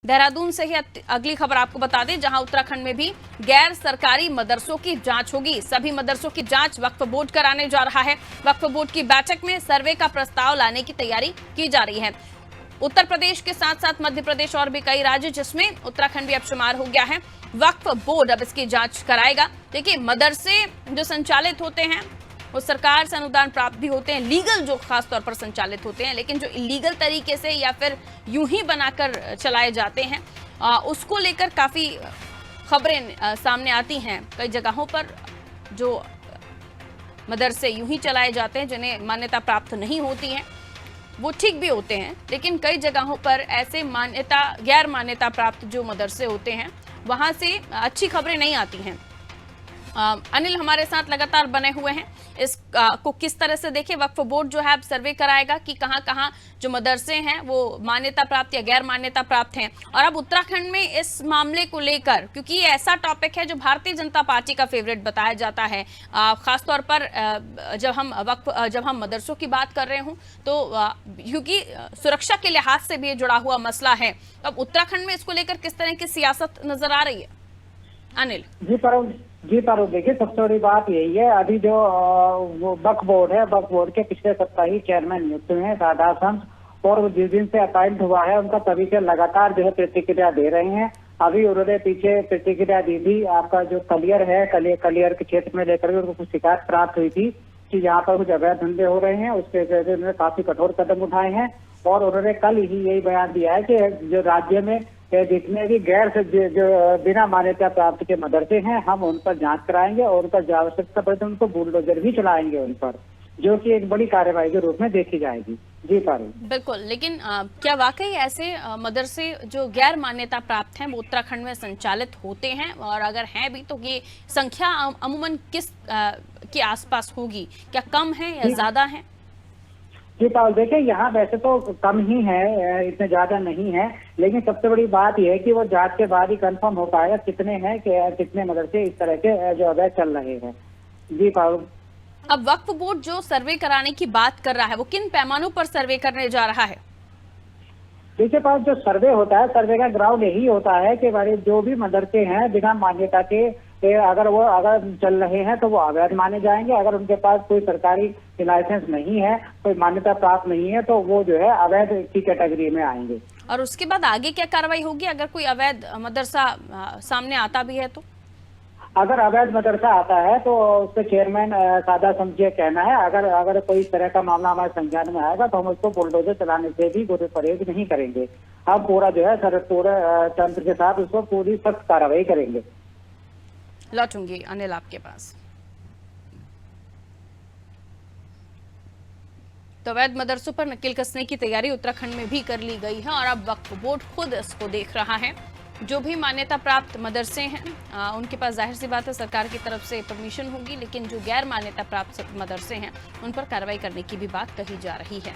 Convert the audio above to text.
देहरादून से ही अगली खबर आपको बता दें, जहां उत्तराखंड में भी गैर सरकारी मदरसों की जांच होगी। सभी मदरसों की जांच वक्फ बोर्ड कराने जा रहा है। वक्फ बोर्ड की बैठक में सर्वे का प्रस्ताव लाने की तैयारी की जा रही है। उत्तर प्रदेश के साथ साथ मध्य प्रदेश और भी कई राज्य, जिसमें उत्तराखंड भी अब शुमार हो गया है। वक्फ बोर्ड अब इसकी जांच कराएगा। देखिए, मदरसे जो संचालित होते हैं वो सरकार से अनुदान प्राप्त भी होते हैं, लीगल जो खास तौर पर संचालित होते हैं, लेकिन जो इलीगल तरीके से या फिर यूं ही बनाकर चलाए जाते हैं उसको लेकर काफी खबरें सामने आती हैं। कई जगहों पर जो मदरसे यूं ही चलाए जाते हैं, जिन्हें मान्यता प्राप्त नहीं होती है, वो ठीक भी होते हैं, लेकिन कई जगहों पर ऐसे गैर मान्यता प्राप्त जो मदरसे होते हैं वहां से अच्छी खबरें नहीं आती हैं। अनिल हमारे साथ लगातार बने हुए हैं। इस को किस तरह से देखें, वक्फ बोर्ड जो है अब सर्वे कराएगा कि कहां कहां जो मदरसे हैं वो मान्यता प्राप्त या गैर मान्यता प्राप्त हैं। और अब उत्तराखंड में इस मामले को लेकर, क्योंकि ये ऐसा टॉपिक है जो भारतीय जनता पार्टी का फेवरेट बताया जाता है, खासतौर पर जब हम मदरसों की बात कर रहे हों, तो क्योंकि सुरक्षा के लिहाज से भी ये जुड़ा हुआ मसला है। तो अब उत्तराखंड में इसको लेकर किस तरह की सियासत नजर आ रही है अनिल? जी पर देखिए, सबसे बड़ी बात यही है, अभी जो वो वक्फ बोर्ड है, वक्फ बोर्ड के पिछले सप्ताह ही चेयरमैन नियुक्त हुए हैं सादा शम्स, और वो जिस दिन से अपॉइंट हुआ है उनका तभी से लगातार जो है प्रतिक्रिया दे रहे हैं। अभी उन्होंने पीछे प्रतिक्रिया दी थी, आपका जो कलियर है, कलियर के क्षेत्र में लेकर के उनको कुछ शिकायत प्राप्त हुई थी कि यहाँ पर कुछ अवैध धंधे हो रहे हैं। उसके वजह से उन्होंने काफी कठोर कदम उठाए हैं, और उन्होंने कल ही यही बयान दिया है कि जो राज्य में जितने भी जो बिना मान्यता प्राप्त के मदरसे हैं, हम उन पर जांच कराएंगे और उन पर आवश्यकता पड़े तो उनको बुलडोजर भी चलाएंगे उन पर, जो कि एक बड़ी कार्रवाई के रूप में देखी जाएगी। जी पारुल, बिल्कुल। लेकिन क्या वाकई ऐसे मदरसे जो गैर मान्यता प्राप्त हैं वो उत्तराखंड में संचालित होते हैं, और अगर हैं भी तो ये संख्या अमूमन किस के आसपास होगी? क्या कम है या ज्यादा है? जी पाल, देखिए यहाँ वैसे तो कम ही है, इतने ज्यादा नहीं है, लेकिन सबसे बड़ी बात यह है कि वो जांच के बाद ही कंफर्म हो पाएगा कितने हैं, कितने मदरसे इस तरह के जो अवैध चल रहे हैं। जी पाल, अब वक्फ बोर्ड जो सर्वे कराने की बात कर रहा है वो किन पैमानों पर सर्वे करने जा रहा है? देखिए पाल, जो सर्वे होता है, सर्वे का ग्राउंड यही होता है कि हमारे जो भी मदरसे हैं बिना मान्यता के अगर चल रहे हैं तो वो अवैध माने जाएंगे। अगर उनके पास कोई सरकारी लाइसेंस नहीं है, कोई मान्यता प्राप्त नहीं है, तो वो जो है अवैध की कैटेगरी में आएंगे। और उसके बाद आगे क्या कार्रवाई होगी अगर कोई अवैध मदरसा सामने आता भी है तो? अगर अवैध मदरसा आता है तो उसके चेयरमैन सादा शम्स का कहना है, अगर कोई इस तरह का मामला हमारे संज्ञान में आएगा तो हम उसको बुलडोजर चलाने से भी कोई परहेज नहीं करेंगे। हम पूरा जो है पूरे तंत्र के साथ उसको पूरी सख्त कार्रवाई करेंगे। लौटूंगी अनिल आपके पास। तो अवैध मदरसों पर नकेल कसने की तैयारी उत्तराखंड में भी कर ली गई है, और अब वक्फ बोर्ड खुद इसको देख रहा है। जो भी मान्यता प्राप्त मदरसे हैं उनके पास जाहिर सी बात है सरकार की तरफ से परमिशन होगी, लेकिन जो गैर मान्यता प्राप्त मदरसे हैं उन पर कार्रवाई करने की भी बात कही जा रही है।